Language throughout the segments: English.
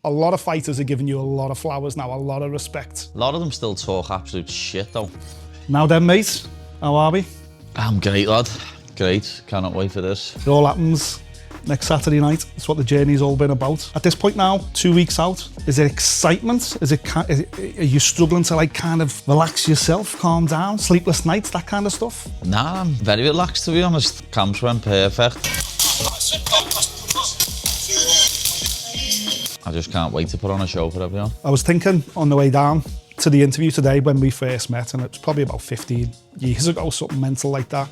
A lot of fighters are giving you a lot of flowers now, a lot of respect. A lot of them still talk absolute shit though. Now then, mate, how are we? I'm great, lad. Great. Cannot wait for this. It all happens next Saturday night. That's what the journey's all been about. At this point now, 2 weeks out, is it excitement? Are you struggling to like kind of relax yourself, calm down, sleepless nights, that kind of stuff? Nah, I'm very relaxed to be honest. Camps went perfect. I just can't wait to put on a show for everyone. I was thinking on the way down to the interview today when we first met, and it was probably about 15 years ago, something mental like that.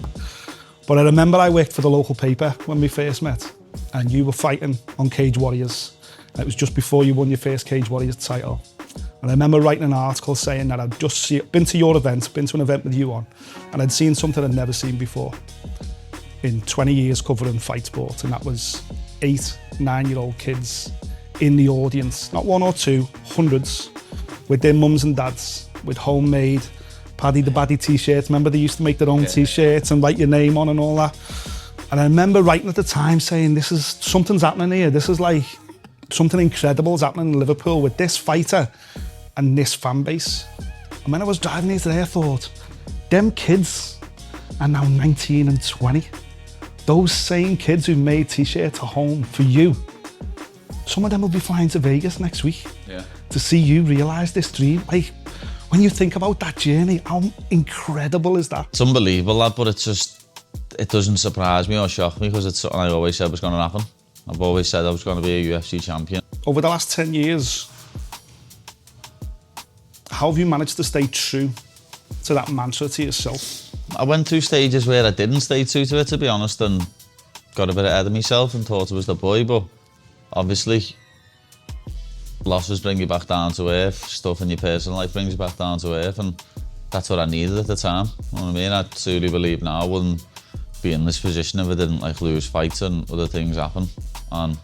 But I remember I worked for the local paper when we first met, and you were fighting on Cage Warriors. It was just before you won your first Cage Warriors title. And I remember writing an article saying that I'd just been to your event, been to an event with you on, and I'd seen something I'd never seen before in 20 years covering fight sport, and that was 8, 9-year-old kids in the audience, not one or two, hundreds, with their mums and dads, with homemade Paddy the Baddy t-shirts. Remember they used to make their own t-shirts and write your name on and all that. And I remember writing at the time saying, something's happening here. This is like, something incredible is happening in Liverpool with this fighter and this fan base. And when I was driving here today, I thought, them kids are now 19 and 20. Those same kids who made t-shirts at home for you, some of them will be flying to Vegas next week to see you realise this dream. Like, when you think about that journey, how incredible is that? It's unbelievable, lad, but it doesn't surprise me or shock me because it's something I always said was going to happen. I've always said I was going to be a UFC champion. Over the last 10 years, how have you managed to stay true to that mantra to yourself? I went through stages where I didn't stay true to it, to be honest, and got a bit ahead of myself and thought I was the boy, but obviously, losses bring you back down to earth, stuff in your personal life brings you back down to earth, and that's what I needed at the time. You know what I mean? I truly believe now I wouldn't be in this position if I didn't like lose fights and other things happen. And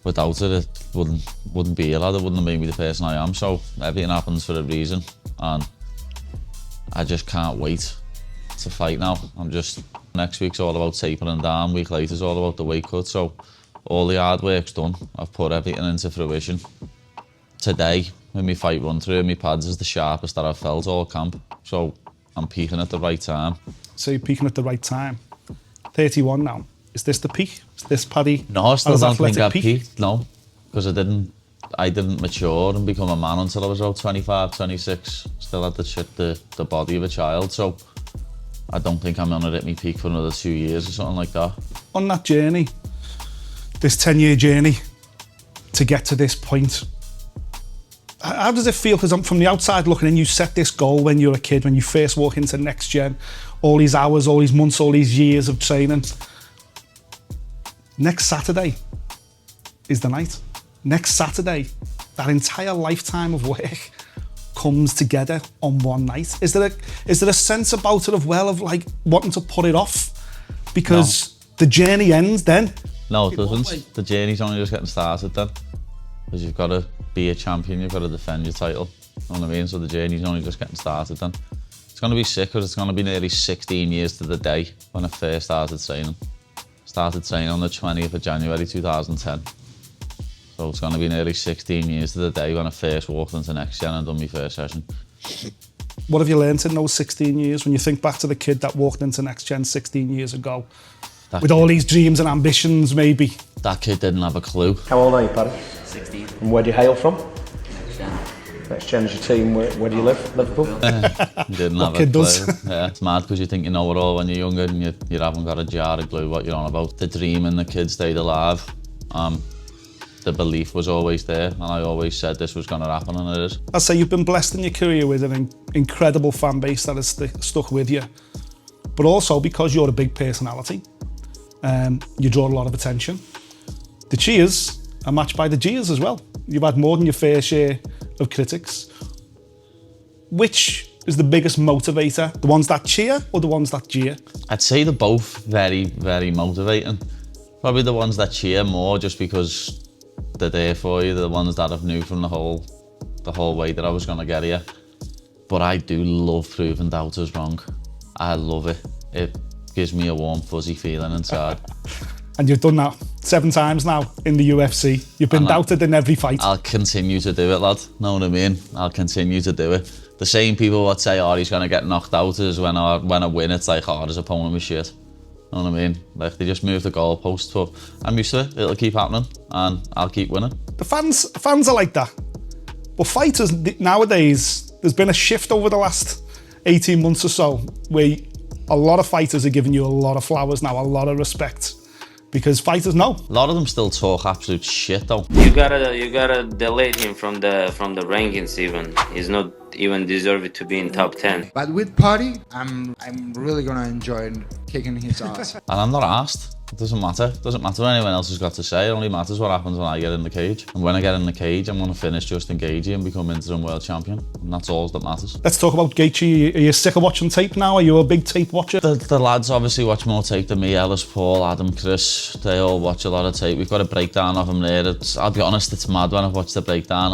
without it, it wouldn't be a lad. It wouldn't have made me the person I am. So everything happens for a reason, and I just can't wait to fight now. Next week's all about tapering down. Week later's all about the weight cut. So all the hard work's done. I've put everything into fruition. Today, when my fight run through, my pads is the sharpest that I've felt all camp. So I'm peaking at the right time. So you're peaking at the right time. 31 now. Is this the peak? Is this Paddy? No, I still don't think I've peak? peaked, no. Because I didn't mature and become a man until I was about 25, 26. Still had the body of a child. So I don't think I'm gonna hit my peak for another 2 years or something like that. On that journey, this 10-year journey to get to this point, how does it feel? Because I'm from the outside looking in, you set this goal when you were a kid, when you first walk into Next Gen, all these hours, all these months, all these years of training. Next Saturday is the night. Next Saturday, that entire lifetime of work comes together on one night. Is there a sense about it of like wanting to put it off? Because the journey ends then? No, it doesn't. The journey's only just getting started then. Because you've got to be a champion, you've got to defend your title. You know what I mean? So the journey's only just getting started then. It's going to be sick because it's going to be nearly 16 years to the day when I first started training. Started training on the 20th of January 2010. So it's going to be nearly 16 years to the day when I first walked into Next Gen and done my first session. What have you learned in those 16 years when you think back to the kid that walked into Next Gen 16 years ago? With all these dreams and ambitions, maybe. That kid didn't have a clue. How old are you, Paddy? 16. And where do you hail from? Next Gen. Next Gen's your team. Where do you live? Liverpool? He didn't have a kid clue. does. Yeah, it's mad because you think you know it all when you're younger and you haven't got a jar of clue what you're on about. The dream and the kid stayed alive. The belief was always there, and I always said this was going to happen, and it is. I'd say you've been blessed in your career with an incredible fan base that has stuck with you, but also because you're a big personality, you draw a lot of attention. The cheers are matched by the jeers as well. You've had more than your fair share of critics. Which is the biggest motivator? The ones that cheer or the ones that jeer? I'd say they're both very, very motivating. Probably the ones that cheer more just because they're there for you. They're the ones that I've knew from the whole way that I was going to get here. But I do love proving doubters wrong. I love it. It gives me a warm, fuzzy feeling inside. And you've done that 7 times now in the UFC. You've been doubted in every fight. I'll continue to do it, lad. Know what I mean? I'll continue to do it. The same people would say, oh, he's going to get knocked out, is when I win, it's like, oh, his opponent was shit. Know what I mean? Like, they just move the goalpost, but I'm used to it. It'll keep happening, and I'll keep winning. The fans are like that. But fighters nowadays, there's been a shift over the last 18 months or so, where a lot of fighters are giving you a lot of flowers now, a lot of respect. Because fighters know. A lot of them still talk absolute shit though. You gotta delete him from the rankings even. He's not even deserved to be in top 10. But with Paddy, I'm really gonna enjoy kicking his ass. And I'm not asked. It doesn't matter. It doesn't matter what anyone else has got to say. It only matters what happens when I get in the cage. And when I get in the cage, I'm gonna finish Justin Gaethje and become interim world champion. And that's all that matters. Let's talk about Gaethje. Are you sick of watching tape now? Are you a big tape watcher? The lads obviously watch more tape than me. Ellis, Paul, Adam, Chris, they all watch a lot of tape. We've got a breakdown of him there. I'll be honest, it's mad when I've watched the breakdown.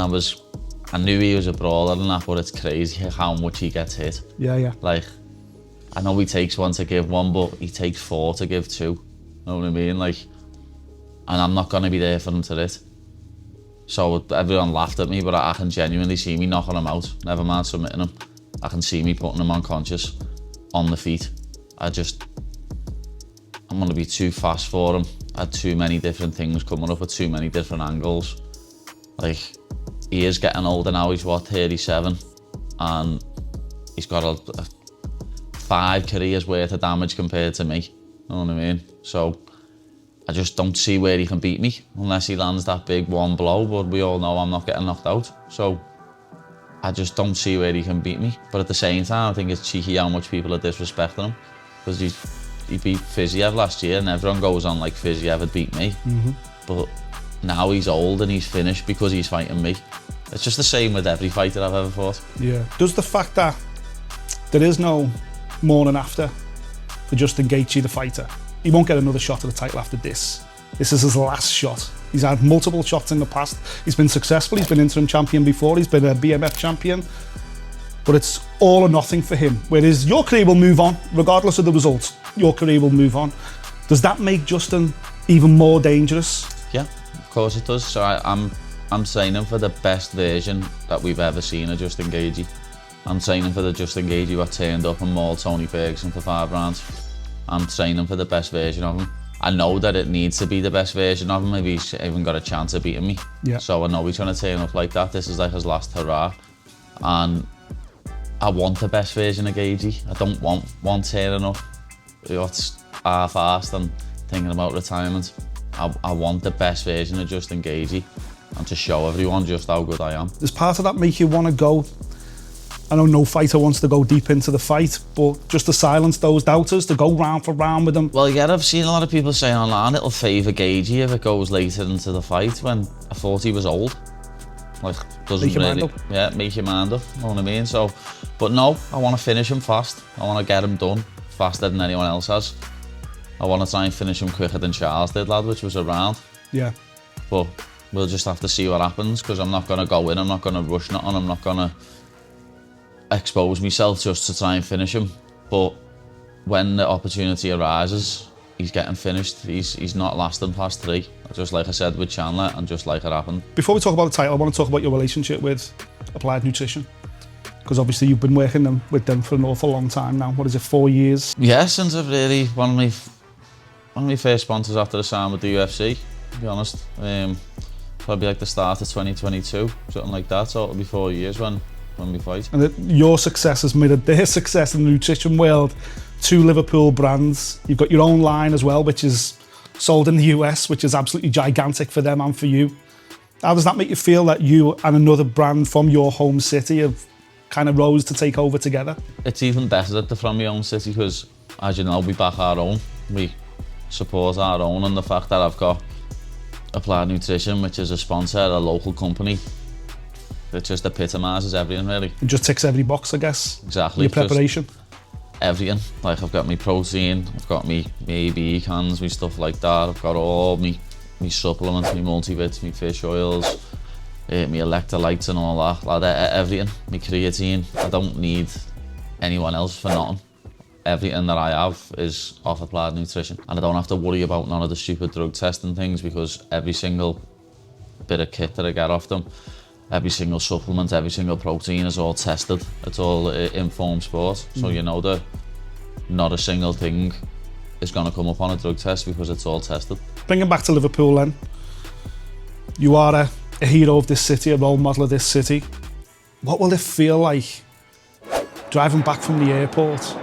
I knew he was a brawler and that, but it's crazy how much he gets hit. Yeah. Like, I know he takes 1 to give 1, but he takes 4 to give 2. You know what I mean? Like, and I'm not going to be there for him to hit. So everyone laughed at me, but I can genuinely see me knocking him out. Never mind submitting him. I can see me putting him unconscious on the feet. I'm going to be too fast for him. I had too many different things coming up with too many different angles. Like, he is getting older now. He's what, 37? And he's got a 5 careers worth of damage compared to me. You know what I mean? So I just don't see where he can beat me unless he lands that big one blow, but we all know I'm not getting knocked out. So I just don't see where he can beat me. But at the same time, I think it's cheeky how much people are disrespecting him, because he beat Fiziev last year and everyone goes on like Fiziev had beat me. But now he's old and he's finished because he's fighting me. It's just the same with every fighter I've ever fought. Yeah. Does the fact that there is no morning after for Justin Gaethje, the fighter, he won't get another shot at the title after this. This is his last shot. He's had multiple shots in the past. He's been successful. He's been interim champion before. He's been a BMF champion. But it's all or nothing for him. Whereas your career will move on, regardless of the results. Your career will move on. Does that make Justin even more dangerous? Yeah, of course it does. So I'm training for the best version that we've ever seen of Justin Gaethje. I'm training for the Justin Gaethje that turned up and mauled Tony Ferguson for 5 rounds. I'm training for the best version of him. I know that it needs to be the best version of him if he's even got a chance of beating me. Yeah. So I know he's going to turn up like that. This is like his last hurrah. And I want the best version of Gaethje. I don't want one turning up what's half-assed and thinking about retirement. I want the best version of Justin Gaethje and to show everyone just how good I am. Does part of that make you want to go? I know no fighter wants to go deep into the fight, but just to silence those doubters, to go round for round with them. Well, yeah, I've seen a lot of people saying online it'll favour Gaethje if it goes later into the fight, when I thought he was old. Like, doesn't Make your really, mind up. Yeah, make your mind up, you know what I mean? So, but no, I want to finish him fast. I want to get him done faster than anyone else has. I want to try and finish him quicker than Charles did, lad, which was a round. Yeah. But we'll just have to see what happens, because I'm not going to go in, I'm not going to rush nothing, I'm not going to expose myself just to try and finish him. But when the opportunity arises, he's getting finished. He's not lasting past 3, just like I said with Chandler, and just like it happened. Before we talk about the title, I want to talk about your relationship with Applied Nutrition, because obviously you've been working with them for an awful long time now. What is it, 4 years? Yeah, since I've really one of my first sponsors after the sign with the UFC, to be honest. Probably like the start of 2022, something like that. So it'll be 4 years when we fight. And that your success has mirrored their success in the nutrition world. 2 Liverpool brands. You've got your own line as well, which is sold in the US, which is absolutely gigantic for them and for you. How does that make you feel that you and another brand from your home city have kind of rose to take over together? It's even better that they're from my own city, because, as you know, we back our own. We support our own, and the fact that I've got Applied Nutrition, which is a sponsor, a local company, it just epitomises everything, really. It just ticks every box, I guess. Exactly. Your preparation. Everything. Like, I've got my protein, I've got my AB cans, my stuff like that. I've got all my supplements, my multivitamins, my fish oils, my electrolytes and all that. Like, everything. My creatine. I don't need anyone else for nothing. everything that I have is off Applied Nutrition, and I don't have to worry about none of the stupid drug testing things, because every single bit of kit that I get off them, every single supplement, every single protein is all tested. It's all informed sport, so you know that not a single thing is going to come up on a drug test because it's all tested. Bringing back to Liverpool then, you are a hero of this city, a role model of this city. What will it feel like driving back from the airport,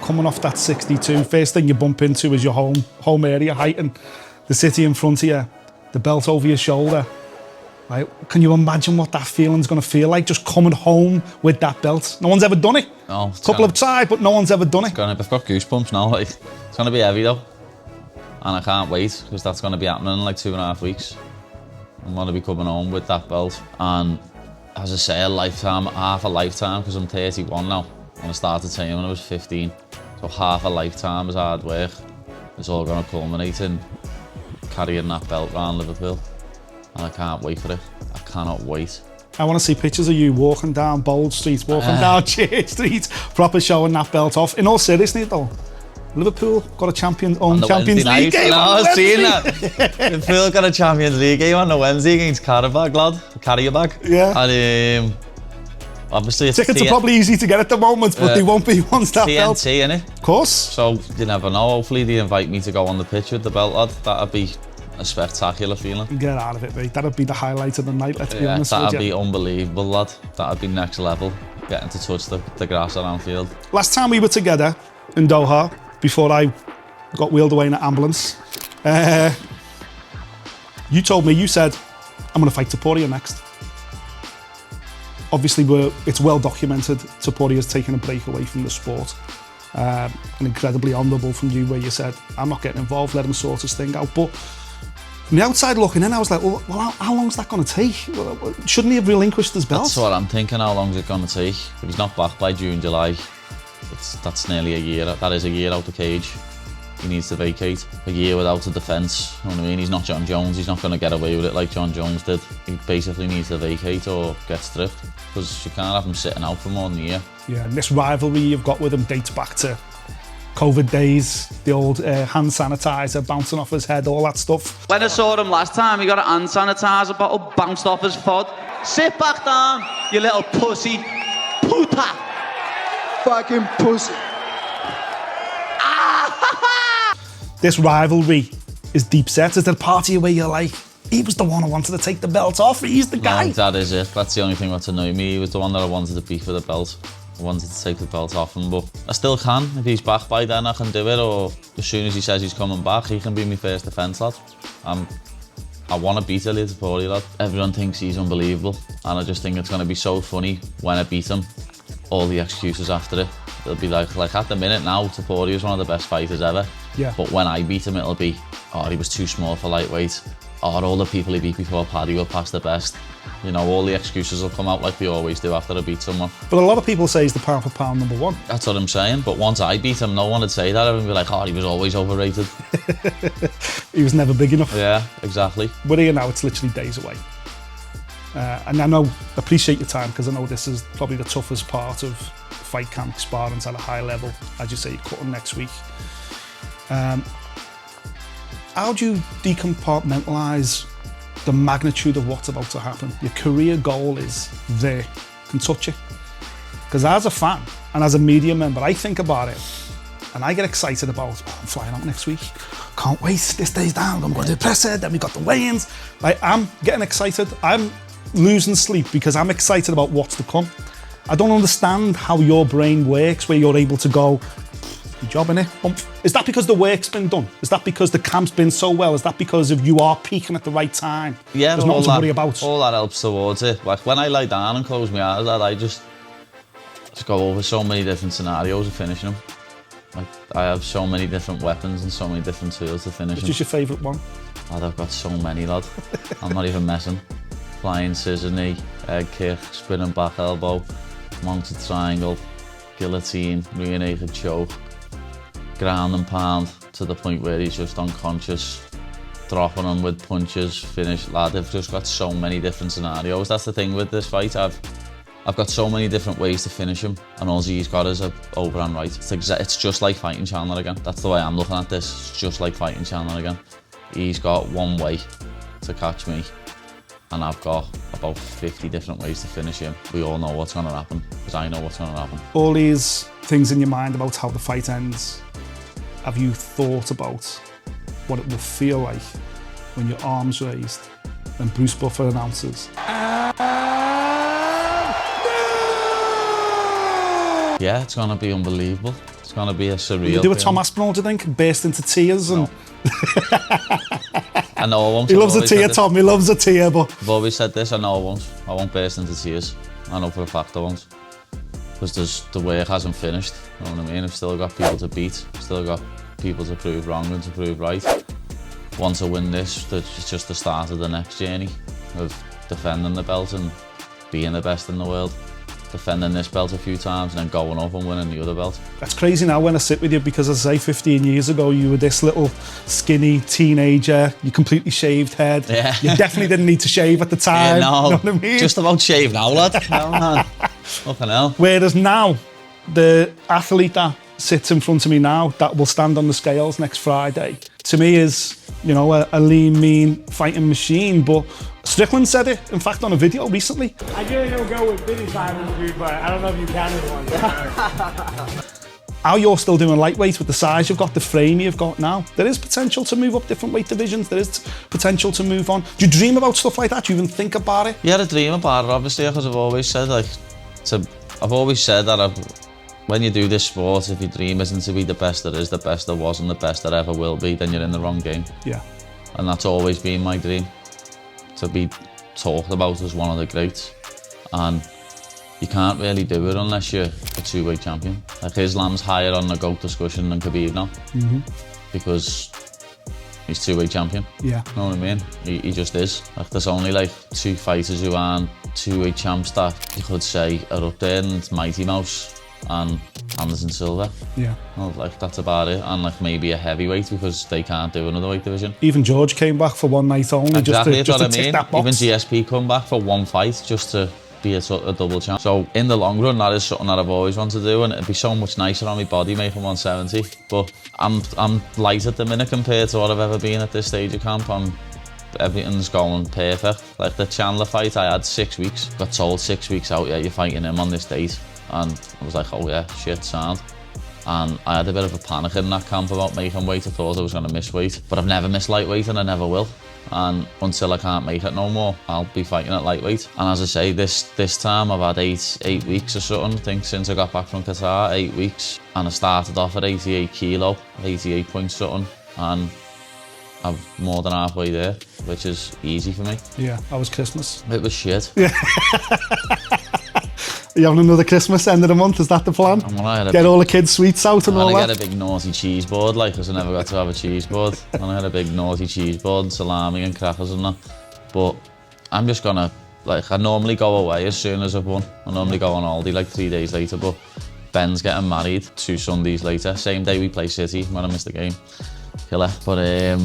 coming off that 62, first thing you bump into is your home area, heighting the city in front of you, the belt over your shoulder. Right? Can you imagine what that feeling's going to feel like, just coming home with that belt? No one's ever done it. No, a couple of times, but no one's ever done it. I've got goosebumps now. Like, it's going to be heavy though, and I can't wait, because that's going to be happening in like 2.5 weeks. I'm going to be coming home with that belt, and as I say, half a lifetime, because I'm 31 now, and I started training when I was 15. So half a lifetime is hard work. It's all going to culminate in carrying that belt around Liverpool. And I can't wait for it. I cannot wait. I want to see pictures of you walking down Bold Street, walking down Church Street, proper showing that belt off. In all seriousness though, Liverpool got a Champions League game. No, I've seen that. Liverpool got a Champions League game on the Wednesday against Carabag. Yeah. And obviously it's tickets are probably easy to get at the moment, but they won't be once that belt. TNT, innit? Of course. So you never know. Hopefully they invite me to go on the pitch with the belt, lad. That'd be a spectacular feeling. Get out of it, mate. That'd be the highlight of the night, let's be honest with you. That'd be unbelievable, lad. That'd be next level, getting to touch the grass at Anfield. Last time we were together in Doha, before I got wheeled away in an ambulance, you told me, you said, I'm going to fight Topuria next. Obviously, it's well documented, Topuria's taken a break away from the sport. And incredibly honourable from you, where you said, I'm not getting involved, let him sort his thing out. But from the outside looking in, I was like, well how long's that going to take? Shouldn't he have relinquished his belt? That's what I'm thinking, how long's it going to take? If he's not back by June, July, that's nearly a year. That is a year out the cage. He needs to vacate. A year without a defence, you know what I mean? He's not John Jones, he's not going to get away with it like John Jones did. He basically needs to vacate or get stripped, because you can't have him sitting out for more than a year. Yeah, and this rivalry you've got with him dates back to COVID days, the old hand sanitizer bouncing off his head, all that stuff. When I saw him last time, he got a hand sanitizer bottle bounced off his foot. Sit back down, you little pussy. Puta! Fucking pussy. This rivalry is deep set. Is there a part of you where you're like, he was the one who wanted to take the belt off, he's the guy? No, that is it. That's the only thing that's annoyed me. He was the one that I wanted to beat for the belt. I wanted to take the belt off him, but I still can. If he's back by then, I can do it, or as soon as he says he's coming back, he can be my first defence, lad. I want to beat Ilia Topuria, lad. Everyone thinks he's unbelievable, and I just think it's going to be so funny when I beat him. All the excuses after it. It'll be like at the minute now, Topuria is one of the best fighters ever. Yeah. But when I beat him, it'll be, oh, he was too small for lightweight. Oh, all the people he beat before Paddy were past the best. You know, all the excuses will come out like they always do after I beat someone. But a lot of people say he's the pound for pound #1. That's what I'm saying. But once I beat him, no one would say that. Everyone would be like, oh, he was always overrated. He was never big enough. Yeah, exactly. We're here now, it's literally days away. And I appreciate your time, because I know this is probably the toughest part of fight camp, sparring at a high level. As you say, you're cutting next week. How do you decompartmentalise the magnitude of what's about to happen? Your career goal is there, can touch it. Because as a fan and as a media member, I think about it and I get excited about, oh, I'm flying out next week. Can't wait, this day's down, I'm going to the presser, then we got the weigh-ins. Like, I'm getting excited. I'm losing sleep because I'm excited about what's to come. I don't understand how your brain works, where you're able to go, good job, innit? Is that because the work's been done? Is that because the camp's been so well? Is that because of you are peaking at the right time? Yeah, there's nothing to worry about. All that helps towards it. Like when I lie down and close my eyes, I just go over so many different scenarios of finishing them. Like I have so many different weapons and so many different tools to finish them. Which is your favourite one? Lad, I've got so many, lad. I'm not even messing. Flying scissor knee, egg kick, spinning back elbow, mounted triangle, guillotine, rear naked choke, ground and pound to the point where he's just unconscious, dropping him with punches, finish. Lad, I've just got so many different scenarios. That's the thing with this fight. I've I've got so many different ways to finish him, and all he's got is a overhand right. It's just like fighting Chandler again. That's the way I'm looking at this. It's just like fighting Chandler again. He's got one way to catch me, and I've got about 50 different ways to finish him. We all know what's going to happen, because I know what's going to happen. All these things in your mind about how the fight ends, have you thought about what it will feel like when your arms raised and Bruce Buffer announces? Yeah, it's going to be unbelievable. It's going to be a surreal You do a feeling. Tom Aspinall, do you think? Burst into tears and... I know I won't. He loves a I've always tear, said this. Tom. He loves a tear, but... I've always said this, I know I won't. I won't burst into tears. I know for a fact I won't. Because the work hasn't finished, you know what I mean? I've still got people to beat. I've still got people to prove wrong and to prove right. Once I win this, it's just the start of the next journey of defending the belt and being the best in the world. Defending this belt a few times and then going up and winning the other belt. That's crazy now when I sit with you, because as I say, 15 years ago, you were this little skinny teenager, you completely shaved head. Yeah. You definitely didn't need to shave at the time. Yeah, no, you know what I mean? just about shaved now, lad. No, man. Fucking hell. Whereas now, the athlete that sits in front of me now, that will stand on the scales next Friday, to me is, you know, a lean, mean fighting machine. But Strickland said it, in fact, on a video recently. Ideally, don't go with Billy Simon, dude, but I don't know if you counted one. How you're still doing lightweight with the size you've got, the frame you've got now, there is potential to move up different weight divisions. There is potential to move on. Do you dream about stuff like that? Do you even think about it? Yeah, I dream about it, obviously, because I've always said, I've always said that when you do this sport, if your dream isn't to be the best there is, the best there was, and the best there ever will be, then you're in the wrong game. Yeah. And that's always been my dream, to be talked about as one of the greats. And you can't really do it unless you're a two-weight champion. Like, Islam's higher on the GOAT discussion than Khabib now, because he's two-weight champion. Yeah. You know what I mean? He just is. Like, there's only like two fighters who aren't two-weight champs that you could say are up there, and it's Mighty Mouse and Anderson Silva. Yeah. Well, like, that's about it. And like maybe a heavyweight, because they can't do another weight division. Even George came back for one night only, Exactly, just to that's what I tick mean. that box. Even GSP come back for one fight just to be a double champ. So in the long run, that is something that I've always wanted to do, and it'd be so much nicer on my body making 170. But I'm light at the minute compared to what I've ever been at this stage of camp. Everything's going perfect. Like the Chandler fight, I had 6 weeks. Got told 6 weeks out, yeah, you're fighting him on this date. And I was like, oh yeah, shit, sound. And I had a bit of a panic in that camp about making weight. I thought I was going to miss weight, but I've never missed lightweight, and I never will. And until I can't make it no more, I'll be fighting at lightweight. And as I say, this time I've had eight weeks or something, I think, since I got back from Qatar, 8 weeks. And I started off at 88 kilo, 88 point something, and I'm more than halfway there, which is easy for me. Yeah, that was Christmas. It was shit. Yeah. Are you having another Christmas end of the month? Is that the plan? Get all the kids' sweets out and all that? I get a big naughty cheese board, like, because I never got to have a cheese board. And I had a big naughty cheese board, salami and crackers and that. But I'm just gonna, like, I normally go away as soon as I've won. I normally go on holiday like 3 days later, but Ben's getting married 2 Sundays later. Same day we play City when I missed the game. Killer. But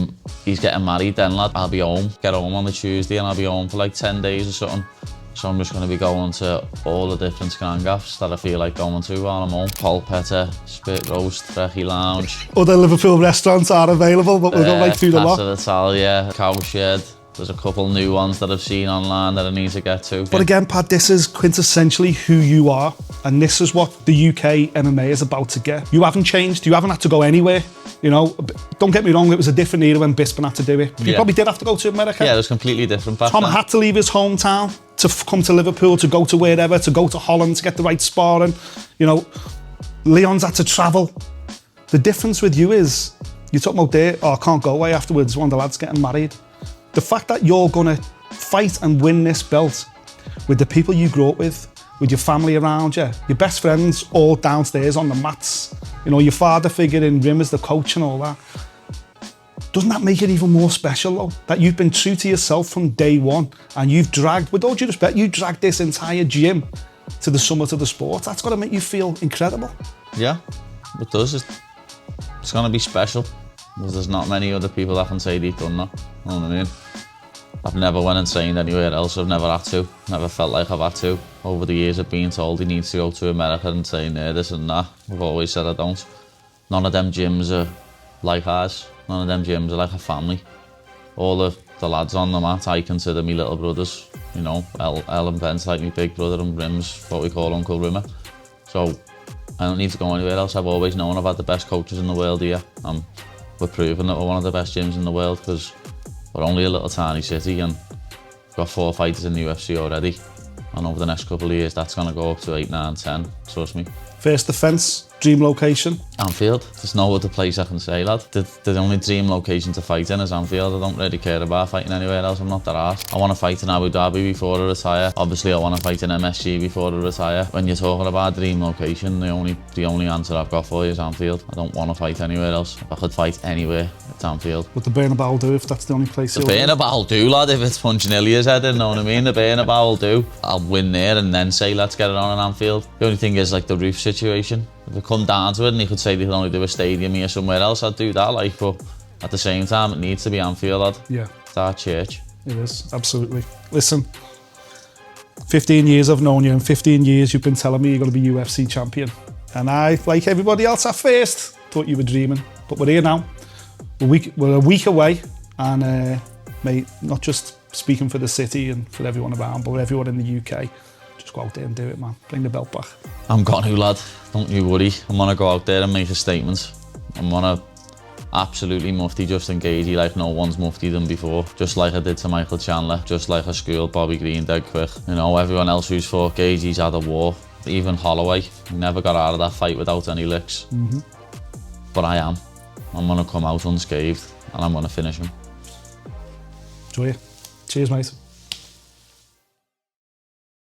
he's getting married then, lad. I'll be home, get home on the Tuesday, and I'll be home for like 10 days or something. So I'm just going to be going to all the different scan-gaffs that I feel like going to while I'm home. Polpetter, Spit Roast, Brechy Lounge. Other Liverpool restaurants are available, but we'll go right through the lot. Casa d'Italia, Cowshed. There's a couple new ones that I've seen online that I need to get to. But again, Pat, this is quintessentially who you are, and this is what the UK MMA is about to get. You haven't changed, you haven't had to go anywhere. You know, don't get me wrong, it was a different era when Bisping had to do it. You probably did have to go to America. Yeah, it was completely different back Tom then. had to leave his hometown to come to Liverpool, to go to wherever, to go to Holland to get the right sparring. You know, Leon's had to travel. The difference with you is, you're talking about there, oh, I can't go away afterwards, one of the lads getting married. The fact that you're going to fight and win this belt with the people you grew up with your family around you, your best friends all downstairs on the mats, you know, your father figure in Rim as the coach and all that. Doesn't that make it even more special though? That you've been true to yourself from day one, and you've dragged, with all due respect, you dragged this entire gym to the summit of the sport. That's got to make you feel incredible. Yeah, it does. It's going to be special, because there's not many other people that can say they've done that. You know what I mean? I've never went and trained anywhere else. I've never had to. Never felt like I've had to. Over the years I've been told he needs to go to America and train there, this and that. I've always said I don't. None of them gyms are like ours. None of them gyms are like a family. All the lads on the mat, I consider me little brothers. You know, El and Ben's like my big brother, and Rim's what we call Uncle Rimmer. So I don't need to go anywhere else. I've always known I've had the best coaches in the world here. We're proving that we're one of the best gyms in the world because we're only a little tiny city and we've got 4 fighters in the UFC already. And over the next couple of years, that's going to go up to 8, 9, 10, trust me. First defence, dream location? Anfield. There's no other place I can say, lad. The only dream location to fight in is Anfield. I don't really care about fighting anywhere else. I'm not that arsed. I want to fight in Abu Dhabi before I retire. Obviously, I want to fight in MSG before I retire. When you're talking about dream location, the only answer I've got for you is Anfield. I don't want to fight anywhere else. If I could fight anywhere, it's Anfield. Would the Bernabeu do if that's the only place The Bernabeu will do, lad, if it's punching Ilya's head in, know what I mean? The Bernabeu will do. I'll win there and then say, let's get it on in Anfield. The only thing is, like, the roof situation. If it come down to it and he could say they could only do a stadium here somewhere else, I'd do that, like, but at the same time, it needs to be Anfield, lad. Yeah. It's our church. It is, absolutely. Listen, 15 years I've known you, and 15 years you've been telling me you're going to be UFC champion. And I, like everybody else at first, thought you were dreaming. But we're here now. We're a week away, and mate, not just speaking for the city and for everyone around, but everyone in the UK, just go out there and do it, man. Bring the belt back. I'm gone to, lad. Don't you worry. I'm going to go out there and make a statement. I'm going to absolutely mufti Justin Gaethje like no one's muftied him before. Just like I did to Michael Chandler. Just like I schooled Bobby Green dead quick. You know, everyone else who's fought Gaethje's had a war. Even Holloway. He never got out of that fight without any licks. But I am. I'm going to come out unscathed and I'm going to finish him. Enjoy it. Cheers, mate.